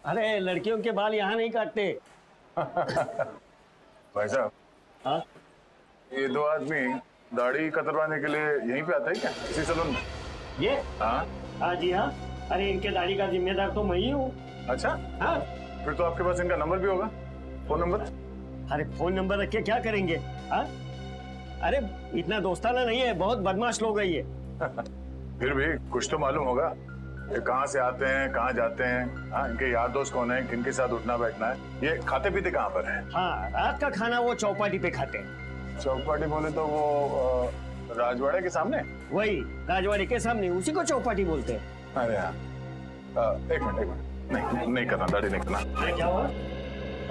अरे लड़कियों के बाल यहाँ नहीं काटते। भाई साहब, हाँ ये दो आदमी दाढ़ी कतरवाने के लिए यहीं पे आता है क्या, इसी सलून में? ये हाँ। हाँ जी हाँ। अरे इनके दाढ़ी का जिम्मेदार तो मैं ही हूँ। अच्छा, हाँ। फिर तो आपके पास इनका नंबर भी होगा, फोन नंबर? अरे फोन नंबर रख के क्या करेंगे? हाँ, अरे इतना दोस्ताना नहीं है, बहुत बदमाश लोग है ये। फिर भी कुछ तो मालूम होगा, ये कहाँ से आते हैं, कहाँ जाते हैं, हाँ, इनके यार दोस्त कौन है, किनके साथ उठना बैठना है, ये खाते पीते कहाँ पर है? हाँ, रात का खाना वो चौपाटी पे खाते हैं। चौपाटी बोले तो वो राजवाड़े के सामने? वही राजवाड़ी के सामने, उसी को चौपाटी बोलते हैं। अरे हाँ, एक मिनट, नहीं नहीं करना, दाढ़ी नहीं करना। अरे क्या हुआ?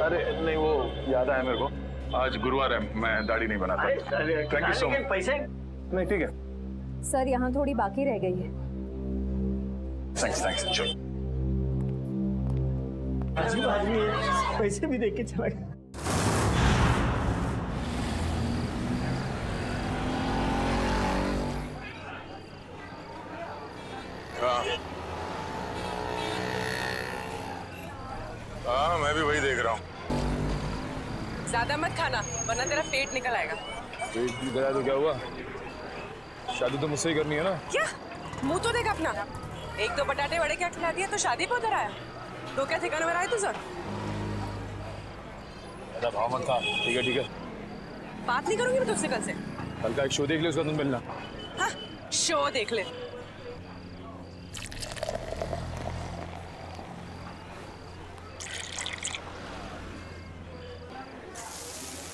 अरे नहीं, वो याद आया मेरे को, आज गुरुवार है, मैं दाढ़ी नहीं बनाता। Thank you so much. पैसे नहीं ठीक है, सर यहाँ थोड़ी बाकी रह गई है। Thanks thanks. चलो अजीब आदमी है, पैसे भी देख के चला गया। हाँ, मैं भी वही देख रहा हूँ। ज्यादा मत खाना वरना तेरा पेट निकल आएगा। पेट निकल आया तो क्या हुआ? शादी तो मुझसे ही करनी है ना। क्या मुंह तो देख अपना, एक दो बटाटे वड़े क्या खिला दिया तो शादी पे उधर आया? तो क्या ठिकाने में आया तुझे? ऐसा भाव मत खा। ठीक है ठीक है, बात नहीं करूंगी मैं तुझसे कल से। कल का एक शो देख ले, उसका तुम मिलना। हाँ, शो देख ले।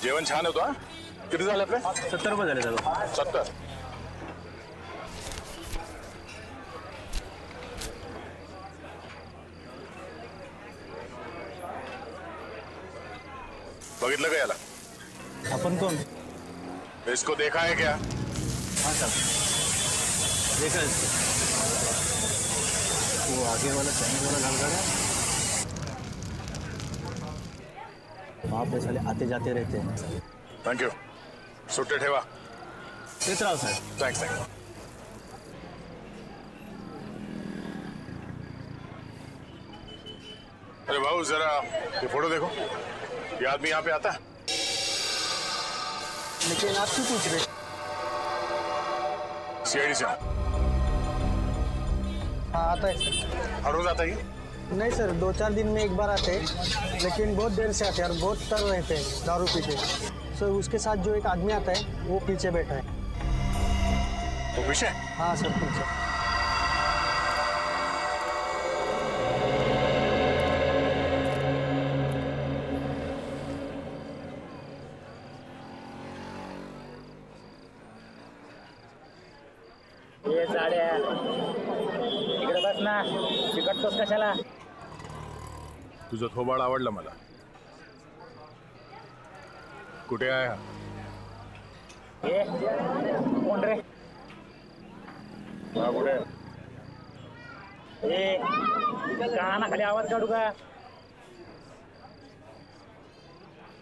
जेवण छान होतं हा? किती झाले आपले? 70 रुपये झाले दादा। 70. बघितलं का याला? अपन कौन? इसको देखा है क्या? हाँ साहब, देखा इसको। वो आगे वाला चाइनीज वाला लाल गाड़ा, वहाँ पे साले आते जाते रहते हैं। Thank you. सुट्टे ठेवा. देख रहा हूँ साहब। Thanks thanks. अरे भाऊ, जरा ये फोटो देखो, ये आदमी यहाँ पे आता है? लेकिन आप क्यों पूछ रहे? सीआईडी से हूँ. हाँ आता है सर। हर रोज आता है ये? नहीं सर, 2-4 दिन में एक बार आते हैं, लेकिन बहुत देर से आते हैं और बहुत तर रहते हैं दारू पी के। सर उसके साथ जो एक आदमी आता है वो पीछे बैठा है। वो पीछे? हाँ सर पीछे। ये साड्या इकडे बस ना, चिकटतोस कशाला? तुझं थोबाड आवडलं मला. कुठे आहे हा? ये कोण रे? हा कुठे? ए कानाखाली आवाज काढू का?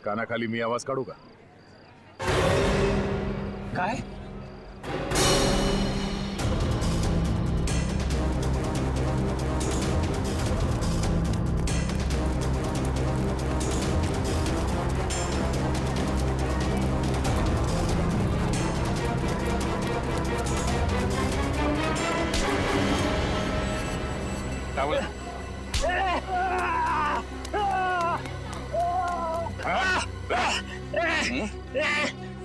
कानाखाली मी आवाज काढू का? काय? काय बोला?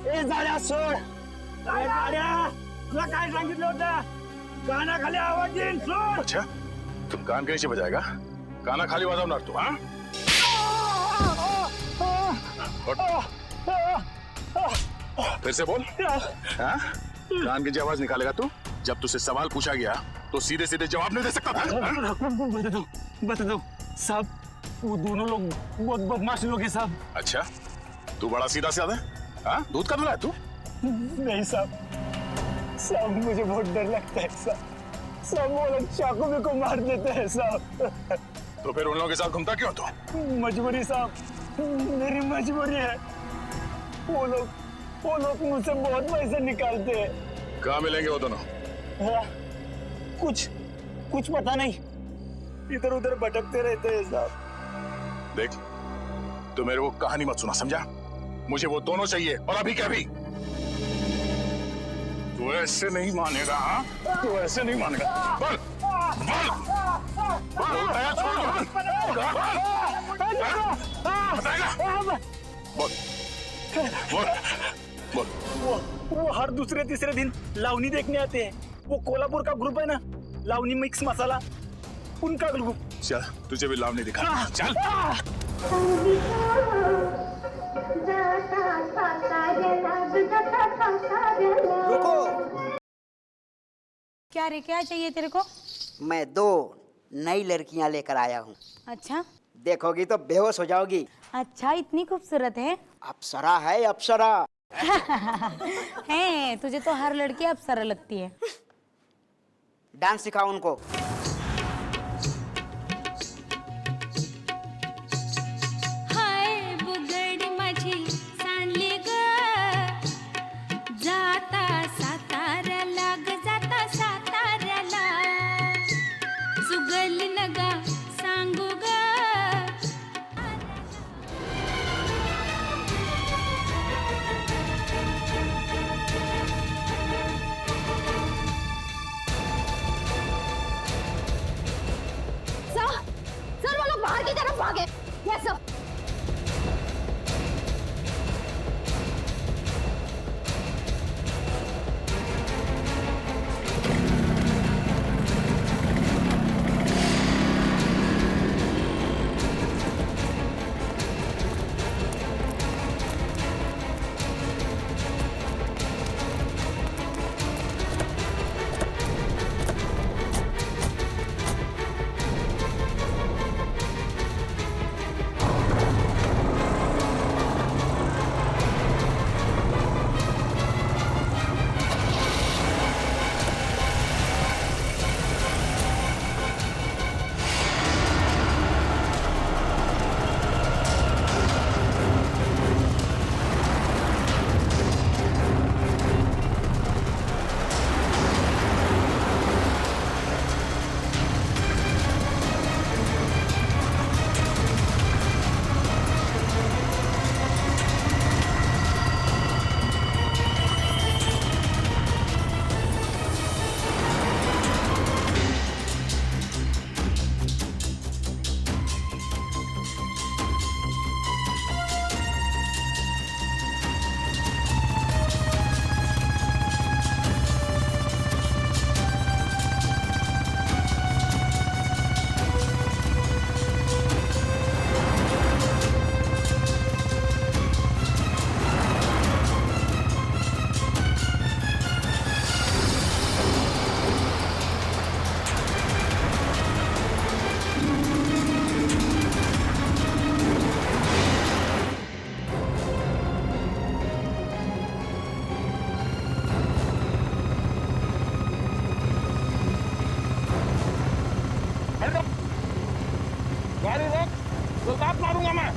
ए झाड्या सोड. काय झाड्या, तुला काय सांगितलं होतं? कानाखाली आवाज येईल, सोड. अच्छा, तू कान कैसे बजाएगा? काना खाली वाजवणार तू? हाँ? फिर से बोल. हाँ? कान की आवाज निकालेगा तू? जब तुझसे सवाल पूछा गया तो सीधे सीधे जवाब नहीं दे सकता था? बता दो साहब, वो दोनों लोग बहुत बदमाश लोग हैं साहब। अच्छा, तू बड़ा सीधा साधा है? हाँ? दूध का दूल्हा है तू? नहीं साहब, साहब मुझे बहुत डर लगता है साहब। सब वो लोग चाकू में को मार देते हैं साहब। तो फिर उन लोगों के साथ घूमता क्यों तू? मजबूरी साहब, मेरी मजबूरी है। वो लोग मुझसे बहुत पैसे निकालते हैं। कहाँ मिलेंगे वो दोनों? हाँ, कुछ पता नहीं, इधर उधर भटकते रहते हैं साहब। देख, तो मेरे को कहानी मत सुना, समझा? मुझे वो दोनों चाहिए, और अभी क्या भी। तू ऐसे नहीं मानेगा, हाँ? तू ऐसे नहीं मानेगा। बोल, बोल, बोल, बताया छोड़ दो, बताएगा? बोल, बोल, बोल। वो हर दूसरे तीसरे दिन लावनी देखने आते हैं। वो कोल्हापुर का ग्रुप है ना, लावनी मिक्स मसाला, उनका ग्रुप। चल, तुझे भी लावनी दिखा। चल। रुको। क्या रे, क्या चाहिए तेरे को? मैं 2 नई लड़कियां लेकर आया हूँ। अच्छा देखोगी तो बेहोश हो जाओगी। अच्छा, इतनी खूबसूरत है? अप्सरा है, अप्सरा। है, तुझे तो हर लड़की अप्सरा लगती है। डांस सिखाओ उनको। हाय बुगडी माझी सांडली ग, जाता साताऱ्याला ग, जाता साताऱ्याला, सुगली नगा सांगू ग. सर वो लोग बाहर की तरफ भागे। Yes sir. गाड़ी रोक, तो दांत मारूंगा मैं।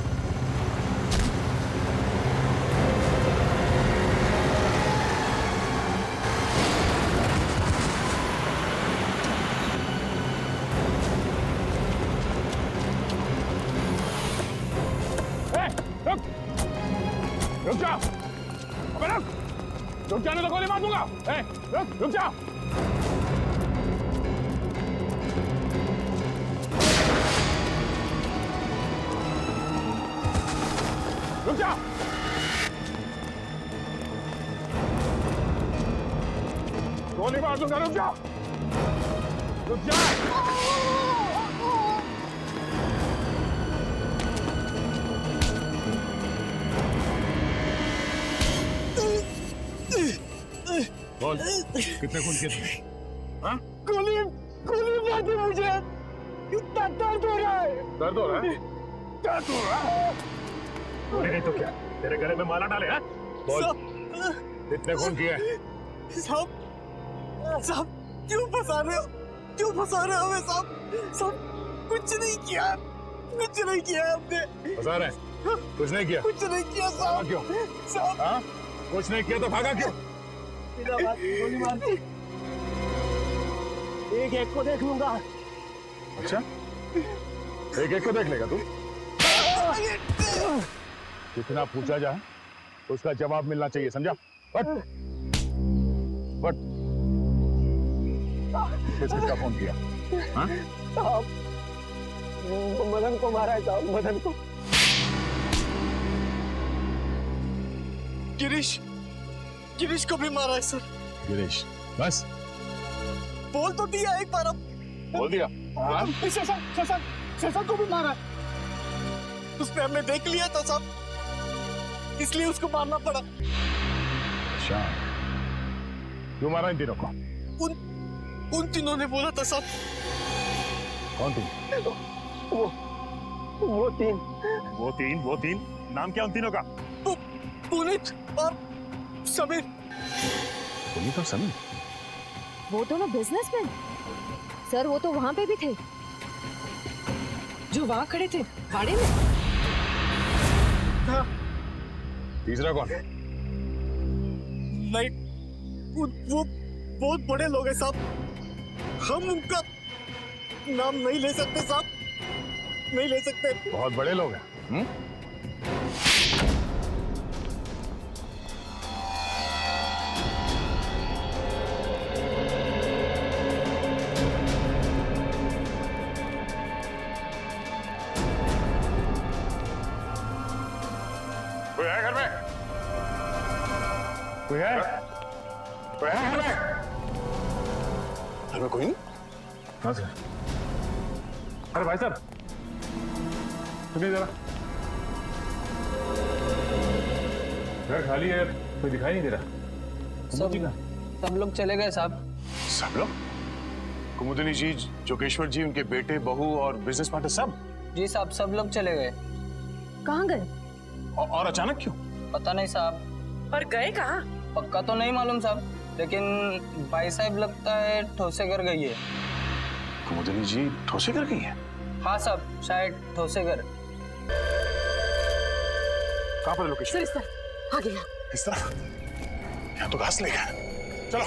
रुक, रुक जा, अबे रुक, रुक जाने तो गोली मार दूंगा। रुक, रुक जा। रुक जा। गोली मार दूंगा, रुक जा, रुक जा। बोल, कितने खून किए थे? हाँ? गोली मार दी मुझे। इतना दर्द हो रहा है। दर्द हो रहा है? दर्द हो रहा है? नहीं तो क्या, तेरे गले में माला डाले हैं? बोल, कितने खून किए? सब क्यों फंसा रहे हो? क्यों फंसा रहे हो हमें? सब कुछ नहीं किया हमने। फंसा रहे हैं? कुछ नहीं किया? कुछ नहीं किया साहब। क्यों? साहब हाँ? कुछ नहीं किया तो भागा क्यों? गोली मार दी। एक को देख लूंगा। अच्छा, एक को देख लेगा तू? जितना पूछा जाए उसका जवाब मिलना चाहिए, समझा? बट किसका फोन किया? हाँ? मदन को मारा है साहब, मदन को। गिरीश को भी मारा है सर। गिरीश, बस बोल तो दिया एक बार, अब बोल दिया। हाँ? शशांक को भी मारा। उसने हमने देख लिया था साहब, इसलिए उसको मारना पड़ा। अच्छा, क्यों मारा इन तीनों को? उन तीनों ने बोला था साहब। कौन तीन? वो तीन नाम क्या उन तीनों का? पुनीत और समीर। पुनीत और समीर? वो दोनों बिजनेसमैन सर, वो तो वहाँ पे भी थे जो वहाँ खड़े थे गाड़ी में। तीसरा कौन? नहीं, वो बहुत बड़े लोग हैं साहब, हम उनका नाम नहीं ले सकते साहब, नहीं ले सकते। बहुत बड़े लोग हैं। कोई है घर में? कोई है? कोई है घर में? घर में कोई नहीं? कहाँ से? अरे भाई साहब, सुनिए जरा, घर खाली है, कोई दिखाई नहीं दे रहा। सब लोग चले गए साहब। सब लोग? कुमुदिनी जी, जोगेश्वर जी, उनके बेटे, बहू और बिजनेस पार्टनर सब? जी साहब, सब लोग चले गए। कहाँ गए? और अचानक क्यों? पता नहीं साहब, पर गए कहाँ? पक्का तो नहीं मालूम साहब, लेकिन भाई साहब लगता है ठोसेगर गई है। कुमुदिनी जी ठोसेगर गई है? हाँ साहब, शायद ठोसेगर। कहाँ पर लोकेशन? सर इस तरह आ गया। इस तरफ? यहाँ तो घास ले गया। चलो।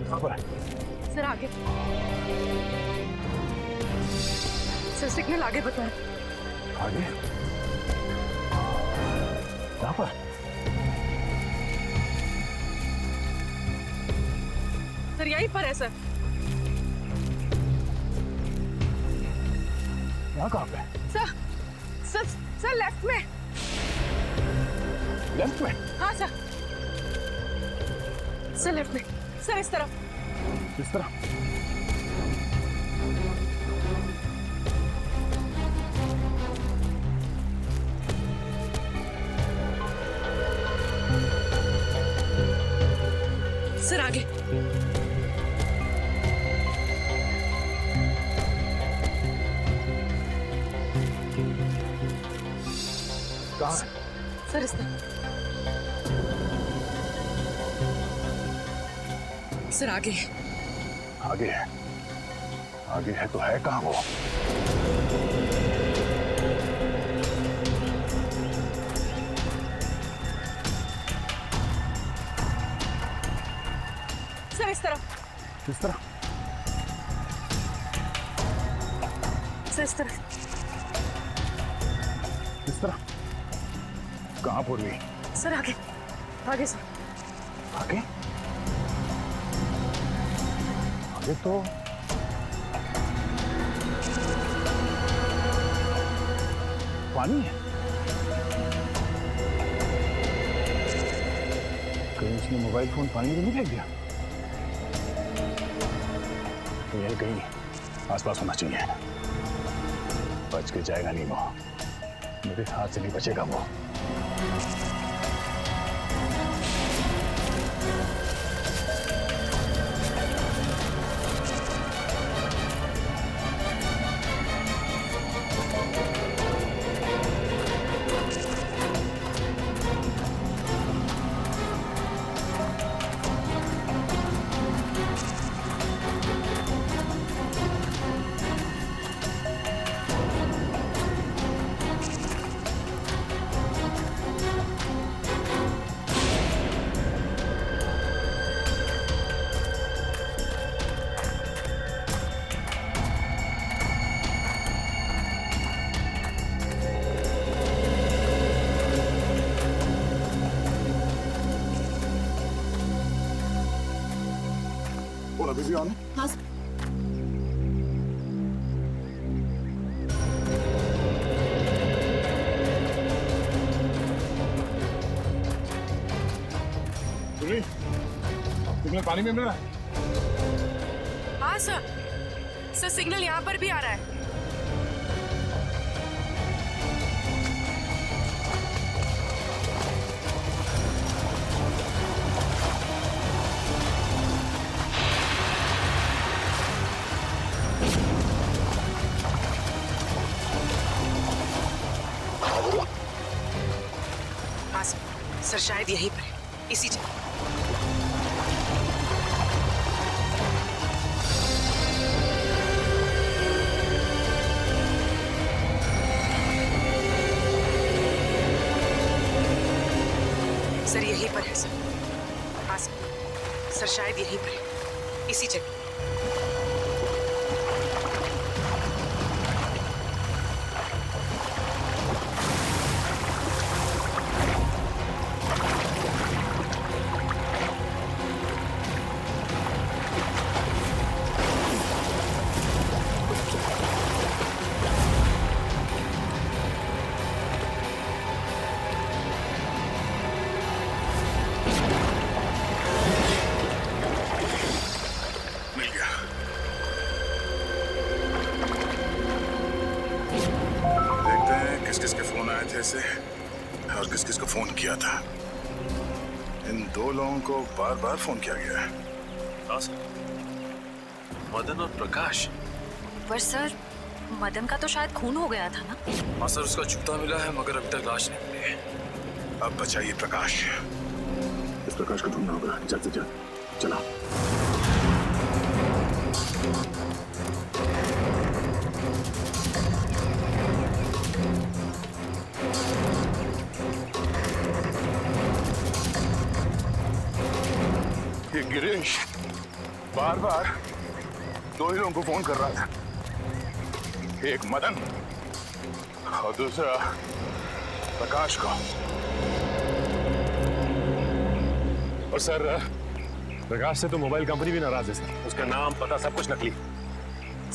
कहाँ पर है? सर आगे, सर सिग्नल आगे बताए। आगे? कहाँ पर? सर यहीं पर है सर। यहाँ कहाँ पे? सर सर सर लेफ्ट में। लेफ्ट में? हाँ सर, सर लेफ्ट में। सर इस तरफ। इस तरह? सर आगे। कहाँ? सर इस तरफ। सर आगे। आगे है। आगे है तो है कहाँ वो? सर इस तरफ। किस तरह? सर इस तरफ। किस तरह? कहाँ पूर्वी? सर आगे, आगे सर। आगे? आगे तो पानी है। कहीं उसने मोबाइल फोन पानी में नहीं फेंक दिया? तो यही कहीं आसपास होना चाहिए। बच के जाएगा नहीं वो, मेरे हाथ से नहीं बचेगा वो। फोन अभी भी ऑन है? हाँ सर। सिग्नल पानी में मिल रहा है? हाँ सर, सर सिग्नल यहाँ पर भी आ रहा है। हाँ सर शायद यहीं पर है, इसी जगह। सर यहीं पर है सर। हाँ सर शायद यहीं पर है, इसी जगह। मिल गया। देखते हैं किस किस के फोन आए थे इसे और किस किस को फोन किया था। इन दो लोगों को बार बार फोन किया गया है। हाँ सर, मदन और प्रकाश। पर सर मदन का तो शायद खून हो गया था ना। हाँ सर, उसका जूता मिला है मगर अभी तक लाश नहीं मिली है। अब बचाइए प्रकाश। इस प्रकाश को ढूंढना होगा जल्द से जल्द। चलो। ये गिरीश बार बार दो ही लोगों को फोन कर रहा था, एक मदन और दूसरा प्रकाश को। और सर प्रकाश से तो मोबाइल कंपनी भी नाराज है सर। उसका नाम पता सब कुछ नकली।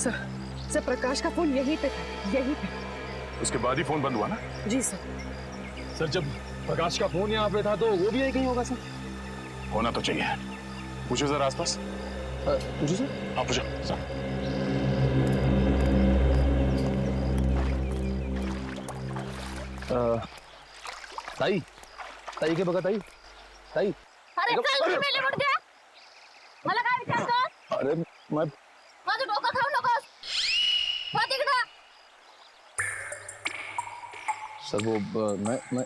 सर प्रकाश का फोन यहीं पे था, यहीं पे। उसके बाद ही फोन बंद हुआ ना? जी सर। सर जब प्रकाश का फोन यहाँ पे था तो वो भी यही कहीं होगा सर। होना तो चाहिए। पूछो सर आसपास। पूछो सर। हाँ पूछो सर। ताई ताई के बगा ताई ताई। अरे चल मेले मुड़ गया। मला काय विचारतो? अरे मैं माझं डोकं खाऊ नकोस. हो तिकडं. सर वो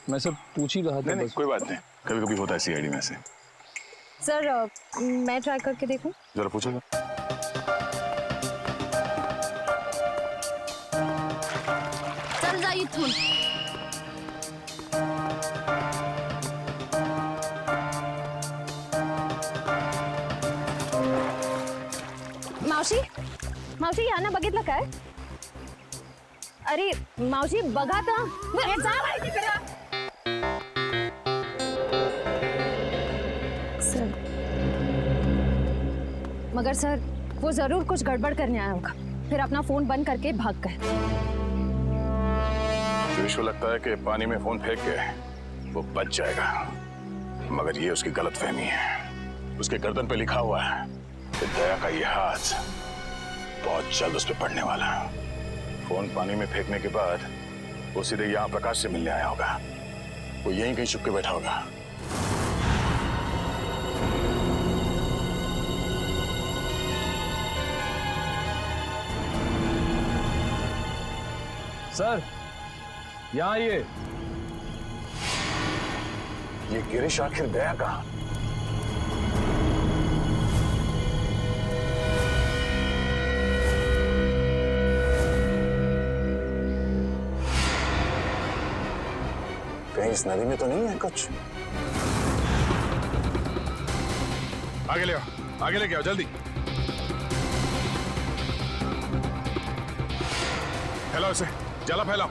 मैं सब पूछ ही रहा था। नहीं, कोई बात नहीं, कभी कभी होता है सीआईडी में से। सर मैं ट्राई करके देखूं? जरा पूछो सर। चल जा इथून. मावशी मावशी यांना बघितलं काय? अरे मावशी बघा तर. जा बाई तिकडं. सर मगर सर वो जरूर कुछ गड़बड़ करने आया होगा, फिर अपना फोन बंद करके भाग गए। गिरीश को लगता है कि पानी में फोन फेंक के वो बच जाएगा, मगर ये उसकी गलतफहमी है। उसके गर्दन पे लिखा हुआ है कि दया का ये हाथ बहुत जल्द उस पर पड़ने वाला है। फोन पानी में फेंकने के बाद वो सीधे यहाँ प्रकाश से मिलने आया होगा। वो यहीं कहीं छुप के बैठा होगा। सर यहाँ आइए। ये गिरीश आखिर गया कहाँ? कहीं इस नदी में तो नहीं है कुछ? आगे ले आओ, आगे लेके आओ जल्दी। फैलाओ इसे, जला फैलाओ।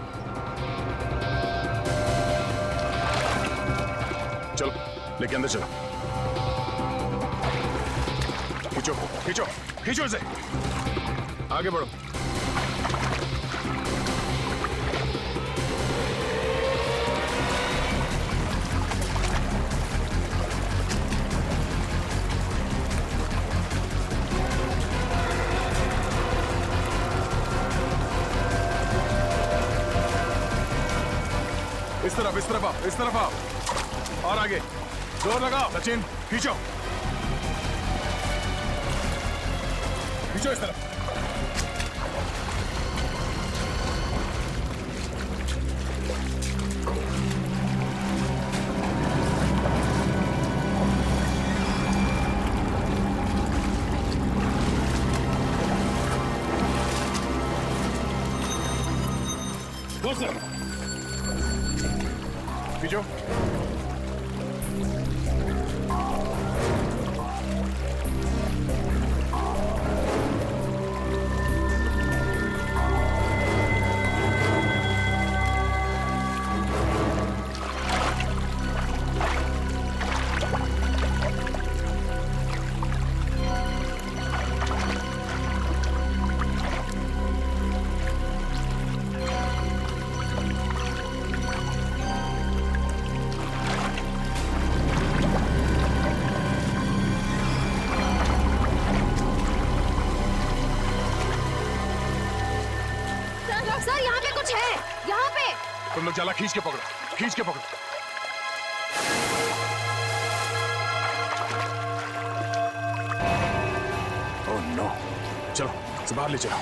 चलो लेके अंदर चलो। खींचो खींचो खींचो इसे, आगे बढ़ो। इस तरफ आओ, इस तरफ आओ और आगे जोर लगाओ। सचिन खींचो खींचो इस तरफ। खींचो सर यहाँ पे कुछ है, यहाँ पे। तुम लोग जाला खींच के पकड़ो, खींच के पकड़ो। ओह नो, चलो इसे बाहर ले चलो।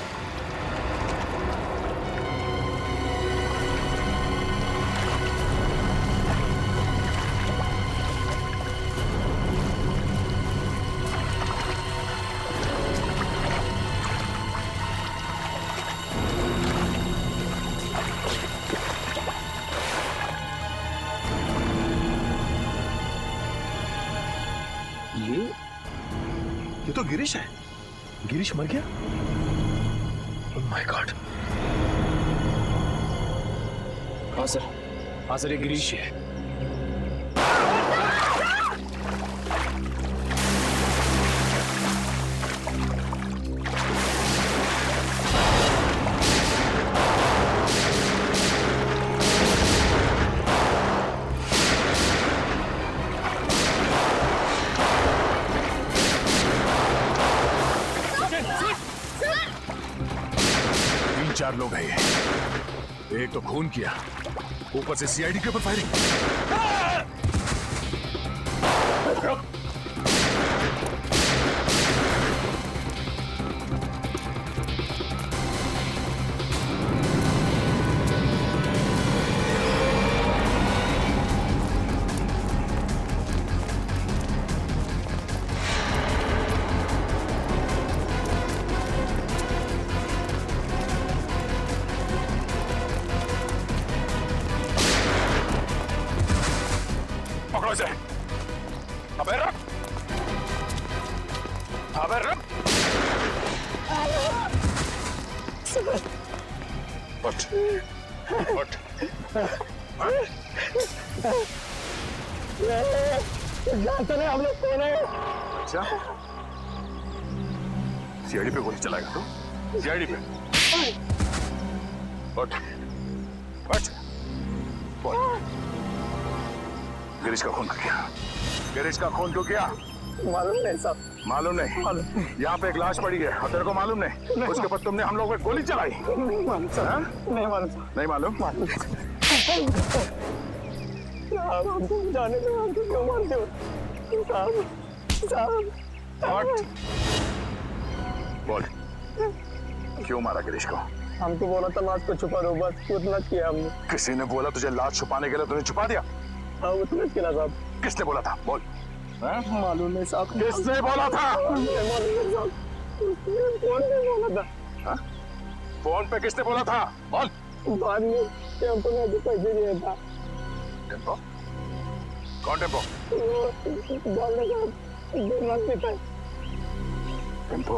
ये तो गिरीश है। गिरीश मर गया? Oh my God. हाँ सर ये गिरीश ही है। चार लोग हैं ये। एक तो खून किया, ऊपर से सीआईडी के ऊपर फायरिंग। पकड़ो इसे। अबे रुक, अबे रुक। उठ, उठ। जानते नहीं हम लोग कौन है? अच्छा, सीआईडी पे गोली चलाएगा तू? सीआईडी पे? उठ, उठ। बोल, गिरीश का खून क्यों किया? गिरीश का खून क्यों किया? मालूम नहीं साहब। मालूम नहीं? यहाँ पे एक लाश पड़ी है और तेरे को मालूम नहीं? उसके ऊपर तुमने हम लोग पे गोली चलाई? नहीं मालूम साहब, नहीं मालूम। नहीं मालूम? साहब हमको जाने दो, हमको क्यों मारते हो? साहब बोल, क्यों मारा गिरीश को? हमको बोला था लाश को छुपा दो, बस उतना किया हमने। किसी ने बोला तुझे लाश छुपाने के लिए, तूने छुपा दिया? हाँ उतना किया साहब। किसने बोला था? बोल। मालूम नहीं साहब। किसने बोला था? मालूम नहीं साहब, फोन पे बोला था। हा? फोन पे किसने बोला था? बोल। बाद में टेम्पो ने भी पैसे दिया था। टेम्पो? कौन टेम्पो? बोलने साहब, दुर्मन पिता है। टेम्पो?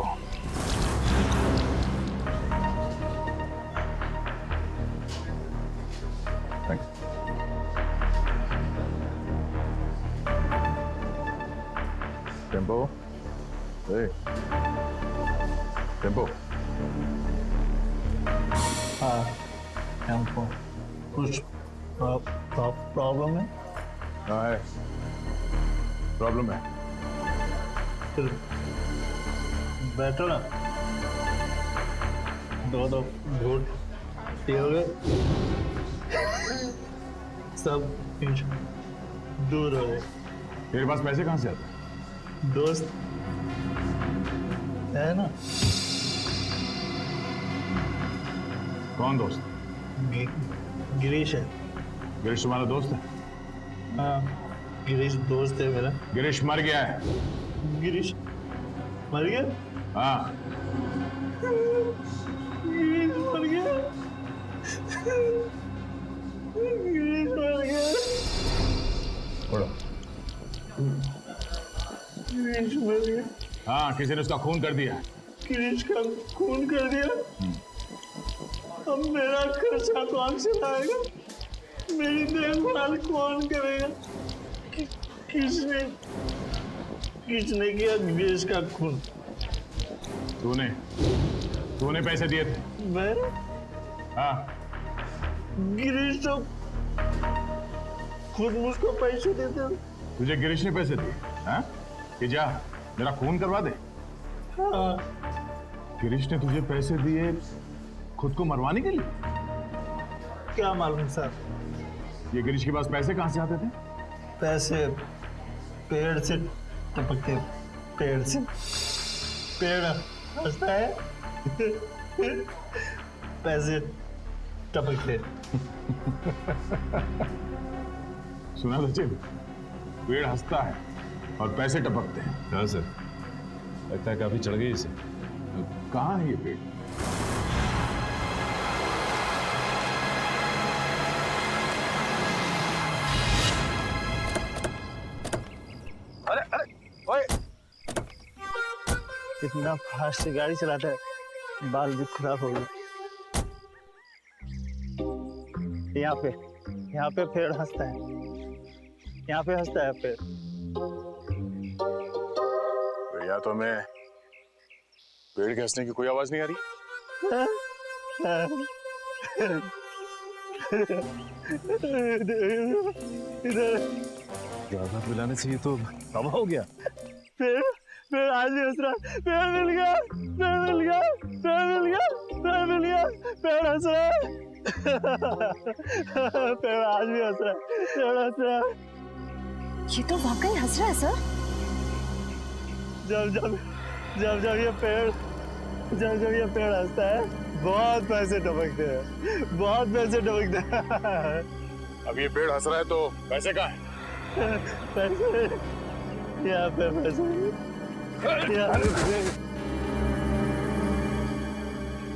Tempo tempo. हाँ टेम्पो कुछ प्रॉब्लम है? हाँ है, प्रॉब्लम है। फिर बैठो ना, दो घूट पियोगे सब दूर हो गए। तेरे पास पैसे कहाँ से आते हैं? दोस्त है ना। कौन दोस्त? गिरीश है। गिरीश तुम्हारा दोस्त है? हाँ गिरीश दोस्त है मेरा। गिरीश मर गया है। गिरीश मर गया? हाँ। गिरीश मर गया। गिरीश मर गया। छोड़ो। गिरीश मर गया। हाँ, किसी ने उसका खून कर दिया। गिरीश का खून कर दिया। अब मेरा खर्चा कौन चलाएगा? मेरी देखभाल कौन करेगा? किसने किया गिरीश का खून? तूने पैसे दिए थे। मैं? हाँ। गिरीश तो खुद मुझको पैसे देते। तुझे गिरीश ने पैसे दिए? हाँ? कि जा मेरा खून करवा दे। हाँ। गिरीश ने तुझे पैसे दिए खुद को मरवाने के लिए? क्या मालूम सर। ये गिरीश के पास पैसे कहाँ से आते थे? पैसे पेड़ से टपकते। पेड़ से पेड़ हंसता है पैसे टपकते। सुना सचिन, पेड़ हंसता है और पैसे टपकते हैं। हाँ सर, लगता है काफी चढ़ गई इसे। कहाँ है ये पेड़? अरे अरे ओए, इतना फास्ट गाड़ी चलाता है, बाल भी खराब हो गए। यहाँ पे पेड़ हंसता है। यहाँ पे हंसता है पेड़। तो या तो हमें पेड़ के हंसने की कोई आवाज नहीं आ रही। इधर ज्यादा पिलाने से ये तो हवा हो गया। पेड़ आज भी हंस रहा। पेड़ मिल गया, पेड़ मिल गया, पेड़ मिल गया, पेड़ मिल गया, पेड़ हंस रहा है। पेड़ आज भी हंस रहा है, पेड़ हंस रहा है। ये तो वाकई हंस रहा है सर। जब ये पेड़ हंसता है, बहुत पैसे टपकते हैं, बहुत पैसे टपकते हैं। अब ये पेड़ हंस रहा है तो पैसे कहाँ हैं? पैसे यहाँ पे, पैसे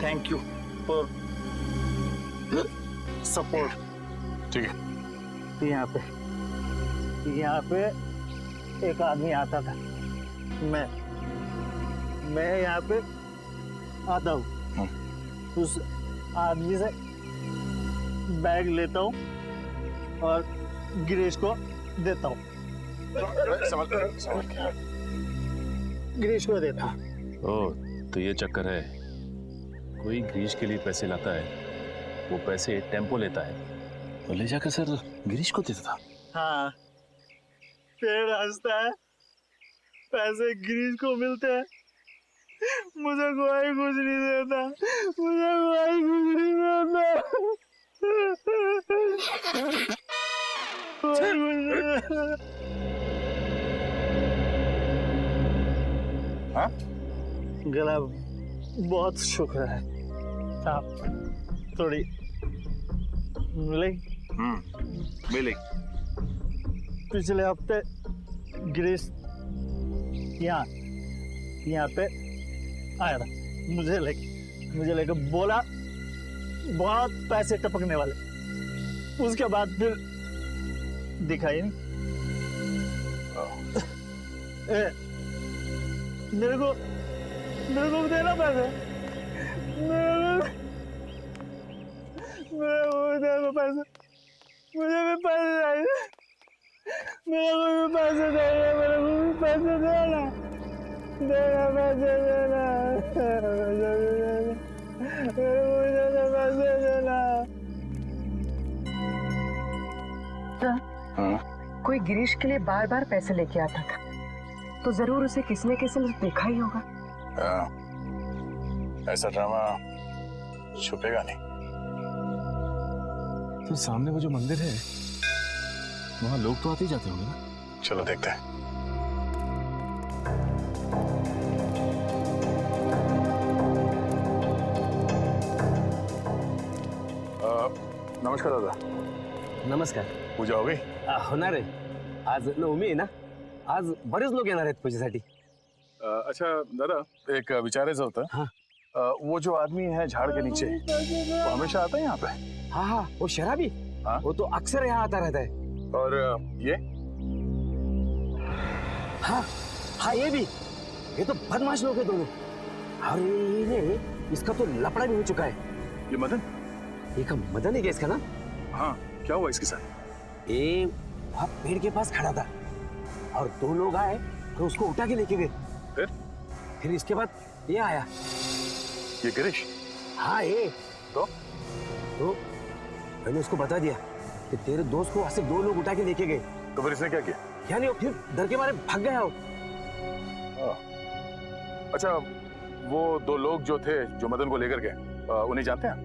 थैंक यू फॉर सपोर्ट। ठीक है। यहाँ पे एक आदमी आता था। मैं यहाँ पे आता हूँ, उस आदमी से बैग लेता हूँ और गिरीश को देता हूँ। गिरीश को देता हूँ। ओह, तो ये चक्कर है। कोई गिरीश के लिए पैसे लाता है, वो पैसे टेम्पो लेता है और ले जाकर सर गिरीश को देता था। हाँ, पेड़ हंसता है, पैसे गिरीश को मिलते हैं। मुझे कोई कुछ नहीं देता, मुझे कोई कुछ नहीं देता। हाँ? गला बहुत शुक्र है साहब, थोड़ी मिलेगी। पिछले हफ्ते गिरीश यहाँ पे आया था, मुझे लेके बोला बहुत पैसे टपकने वाले। उसके बाद फिर दिखाई नहीं। मेरे को देना पैसे, मेरे को देना पैसे, मुझे भी पैसे चाहिए, मेरे को भी पैसे चाहिए, मेरे को भी पैसे देना पैसे देना, मुझे तो पैसे देना। कोई गिरीश के लिए बार बार पैसे लेके आता था, तो जरूर उसे किसी न किसी ने देखा ही होगा। ऐसा ड्रामा छुपेगा नहीं। तो सामने वो जो मंदिर है वहां लोग तो आते ही जाते होंगे ना। चलो देखते हैं। नमस्कार दादा। नमस्कार. पूजा हो गई? होणार आहे. आज नवमी आहे ना, आज बरेच लोक येणार आहेत पूजेसाठी. अच्छा दादा, एक विचारायचं होतं. हाँ. वो जो आदमी है झाड़ के नीचे, वो हमेशा आता है यहाँ पे? हाँ हाँ, वो शराबी. हाँ? वो तो अक्सर यहाँ आता रहता है. और ये हाँ हाँ, ये भी. ये तो बदमाश लोग हैं दोनों. और ये इसका तो लफड़ा भी हो चुका है. ये मदन? ये का मदन है क्या इसका नाम? हाँ, क्या हुआ इसके साथ? ये वहाँ पेड़ के पास खड़ा था और दो लोग आए तो उसको उठा के लेके गए. फिर इसके बाद ये आया. ये गिरीश? हाँ ये. तो मैंने उसको बता दिया कि तेरे दोस्त को ऐसे दो लोग उठा के लेके गए. तो फिर इसने क्या किया? यानी वो फिर डर के मारे भाग गया हो. अच्छा, वो दो लोग जो थे जो मदन को लेकर गए, उन्हें जानते हैं?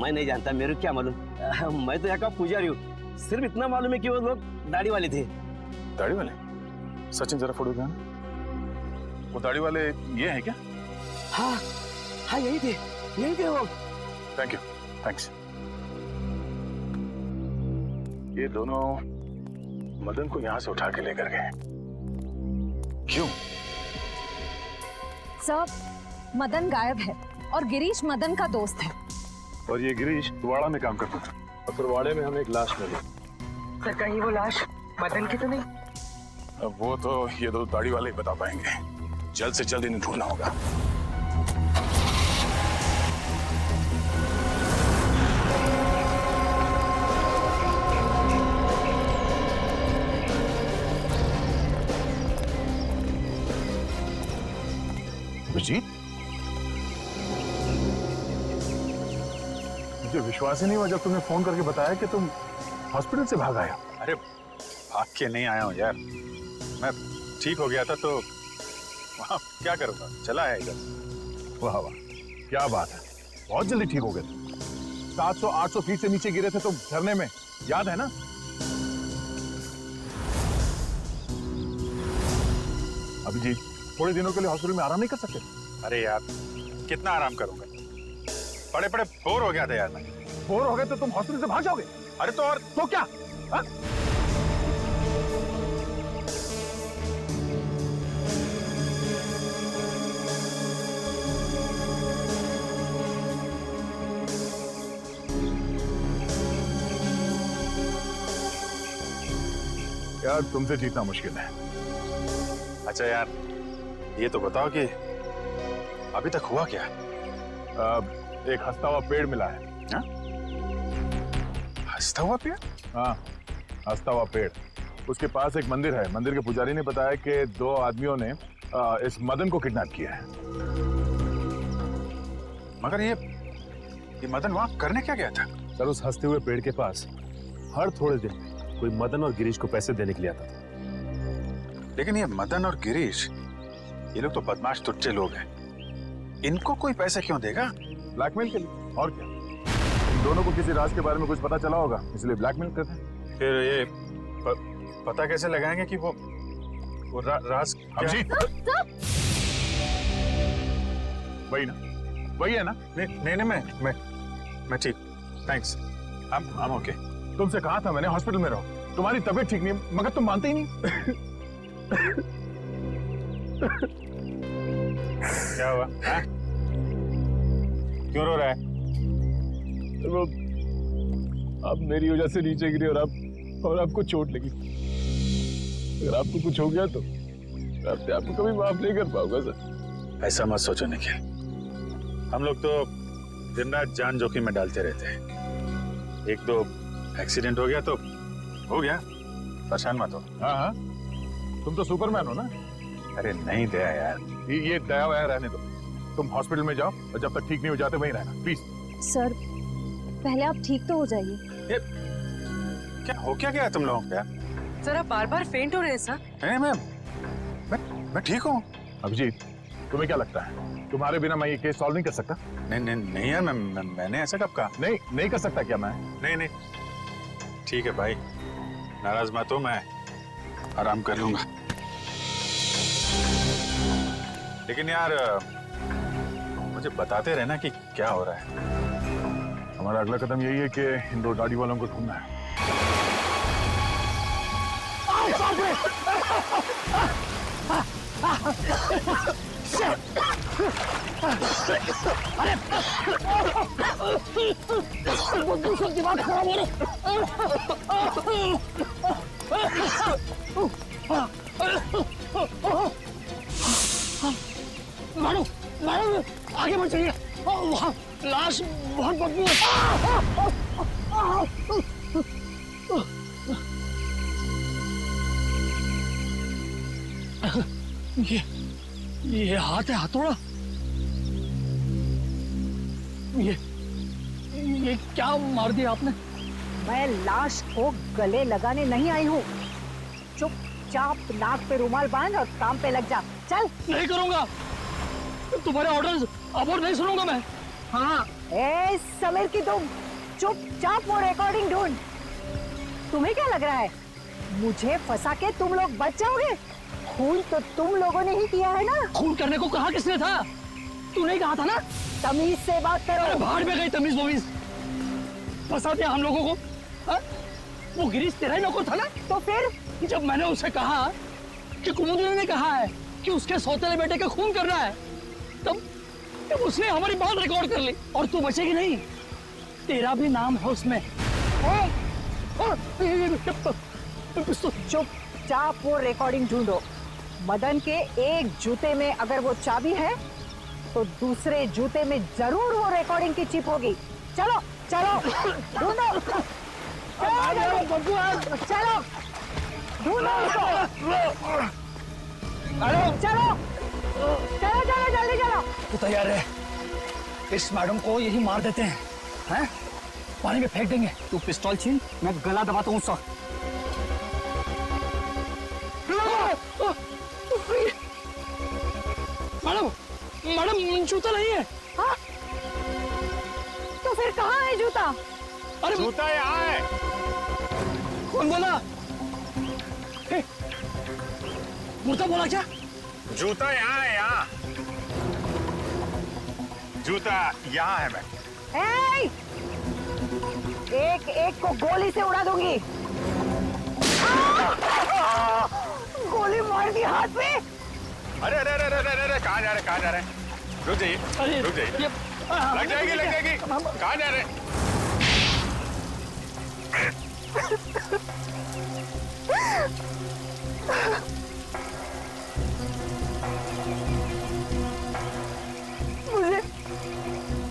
मैं नहीं जानता, मेरे को क्या मालूम. मैं तो यहाँ का पुजारी हूँ. सिर्फ इतना मालूम है कि वो लोग दाढ़ी वाले थे. दाढ़ी वाले? सचिन जरा फोटो दिखाना. वो दाढ़ी वाले ये हैं क्या? हाँ हाँ, यही थे वो. Thank you, thanks. ये दोनों मदन को यहाँ से उठा के लेकर गए. क्यों? सर, मदन गायब है और गिरीश मदन का दोस्त है. और ये गिरीश वाड़ा में काम करता था. और फिर वाड़े में हमें एक लाश मिली. सर कहीं वो लाश मदन की तो नहीं? अब वो तो ये दो दाढ़ी वाले ही बता पाएंगे. जल्द से जल्द इन्हें ढूंढना होगा. अभिजीत, मुझे विश्वास ही नहीं हुआ जब तुमने फोन करके बताया कि तुम हॉस्पिटल से भाग आए. अरे भाग के नहीं आया हूँ यार, मैं ठीक हो गया था तो वहाँ क्या करूँगा, चला है इधर. वाह वाह, क्या बात है, बहुत जल्दी ठीक हो गए. 700-800 फीट से नीचे गिरे थे तुम झरने में, याद है ना? अभिजीत, थोड़े दिनों के लिए हॉस्पिटल में आराम नहीं कर सकते? अरे यार कितना आराम करूंगा, पड़े पड़े बोर हो गया था यार. मैं बोर हो गए तो तुम हॉस्पिटल से भाग जाओगे? अरे तो और तो क्या? हा? यार तुमसे जीतना मुश्किल है. अच्छा यार, ये तो बताओ कि अभी तक हुआ क्या? एक हंसता हुआ पेड़ मिला है. हा? हंसता हुआ पेड़? हाँ, हंसता हुआ पेड़. उसके पास एक मंदिर है. मंदिर के पुजारी ने बताया कि दो आदमियों ने इस मदन को किडनैप किया है. मगर ये मदन वहां करने क्या गया था? सर, उस हंसते हुए पेड़ के पास हर थोड़े दिन में कोई मदन और गिरीश को पैसे देने के लिए आता था. लेकिन ये मदन और गिरीश, ये लोग तो बदमाश तुच्चे लोग हैं. इनको कोई पैसे क्यों देगा? ब्लैकमेल के लिए, और क्या. इन दोनों को किसी राज के बारे में कुछ पता चला होगा, इसलिए ब्लैकमेल करते हैं. फिर ये पता कैसे लगाएंगे कि वो राज क्या है? वही ना, वही है ना? नहीं, मैं ठीक. Thanks, I'm okay. तुमसे कहा था मैंने हॉस्पिटल में रहो. तुम्हारी तबीयत ठीक नहीं है, मगर तुम मानते ही नहीं. क्या हुआ? क्यों रो रहा है? वो आप मेरी वजह से नीचे गिरे और आपको चोट लगी. अगर आपको कुछ हो गया तो मैं अपने आप को कभी माफ नहीं कर पाऊंगा सर. ऐसा मत सोचो निखिल, हम लोग तो दिन रात जान जोखिम में डालते रहते हैं. एक दो एक्सीडेंट हो गया तो हो गया, परेशान मत हो. हाँ, तुम तो सुपरमैन हो ना. अरे नहीं दया यार, ये दया वया रहने दो। तुम हॉस्पिटल में जाओ और जब तक ठीक नहीं हो जाते वहीं रहना प्लीज। सर पहले आप ठीक तो हो जाइए। क्या हो क्या गया तुम लोगों को यार? सर आप बार बार फेंट हो रहे हैं सर। नहीं मैं ठीक हूँ। अभिजीत तुम्हें क्या लगता है तुम्हारे बिना मैं ये केस सॉल्व नहीं कर सकता? नहीं यार, मैंने ऐसा कब कहा? नहीं कर सकता क्या मैं? नहीं ठीक है भाई, नाराज मत हो, मैं आराम कर लूंगा। लेकिन यार मुझे बताते रहना कि क्या हो रहा है। हमारा अगला कदम यही है कि इन दो गाड़ी वालों को ढूंढना है। दिमाग खराब हो रहा। मैडम आगे बढ़ जाइए, वहाँ लाश बहुत बदबू है। ये हाथ है हथौड़ा। ये क्या मार दिया आपने? मैं लाश को गले लगाने नहीं आई हूँ। चुपचाप नाक पे रुमाल बांध और काम पे लग जा। चल। नहीं करूंगा, तुम्हारे ऑर्डर्स अब और नहीं सुनूंगा मैं। हाँ ए समीर की तुम चुपचाप वो रिकॉर्डिंग ढूंढ। तुम्हें क्या लग रहा है मुझे फंसा के तुम लोग बच जाओगे? खून तो तुम लोगों ने ही किया है ना। खून करने को कहा किसने था? तूने कहा था ना। तमीज से बात करो। अरे बाहर में गई तमीज वमीज, फंसा दिया हम लोगों को। हा? वो गिरीश तेरा ही नौकर था ना। तो फिर जब मैंने उसे कहा कि कुमुदनी ने कहा है कि उसके सौतेले बेटे का खून करना है, तब उसने हमारी बात रिकॉर्ड कर ली। और तू बचेगी नहीं, तेरा भी नाम है उसमें। चुपचाप वो रिकॉर्डिंग ढूंढो। मदन के एक जूते में अगर वो चाबी है तो दूसरे जूते में जरूर वो रिकॉर्डिंग की चिप होगी। चलो चलो ढूंढो। चलो ढूंढो उसको। चलो चलो चलो जल्दी चलो। तू तैयार है? इस मैडम को यही मार देते हैं, हैं? पानी में फेंक देंगे। तू पिस्तौल छीन, मैं गला दबाता हूँ उसका। मैडम जूता नहीं है। हाँ? तो फिर कहाँ है जूता? अरे जूता यहाँ है। कौन बोला? जूता बोला क्या? जूता यहाँ है, यहाँ जूता यहाँ है। मैं एक एक को गोली से उड़ा दूंगी। गोली मार दी हाथ में। अरे अरे अरे अरे अरे कहाँ जा रहे? रुक जाइए, रुक जाइए। लग जाएगी। कहाँ जा रहे?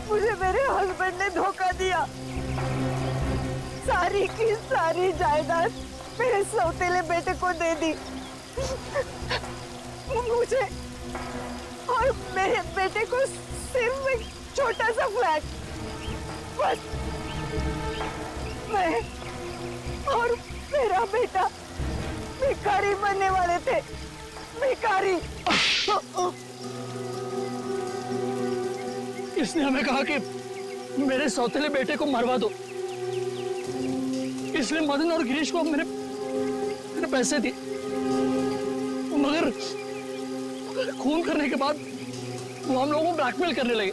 मुझे मेरे हस्बैंड ने धोखा दिया। सारी की सारी जायदाद मेरे सौतेले बेटे को दे दी। मुझे और मेरे बेटे को सिर्फ एक छोटा सा फ्लैट। बस मैं और मेरा बेटा भिखारी बनने वाले थे। भिखारी। इसने हमें कहा कि मेरे सौतेले बेटे को मरवा दो, इसलिए मदन और गिरीश को मेरे पैसे दिए। मगर खून करने के बाद वो हम लोगों को ब्लैकमेल करने लगे।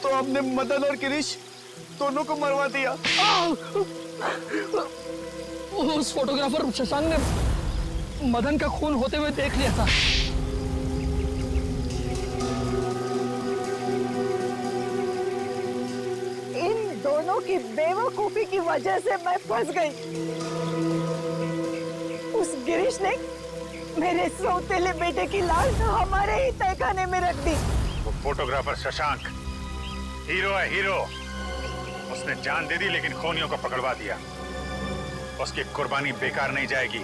तो आपने मदन और गिरीश दोनों को मरवा दिया। उस फोटोग्राफर शशांक ने मदन का खून होते हुए देख लिया था। इन दोनों की बेवकूफी की वजह से मैं फंस गई। उस गिरीश ने मेरे सौतेले बेटे की लाश हमारे ही तहखाने में रख दी। वो फोटोग्राफर शशांक हीरो है, हीरो। उसने जान दे दी लेकिन खूनियों को पकड़वा दिया। उसकी कुर्बानी बेकार नहीं जाएगी।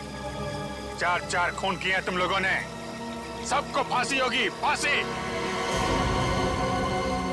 4 खून किए हैं तुम लोगों ने, सबको फांसी होगी, फांसी।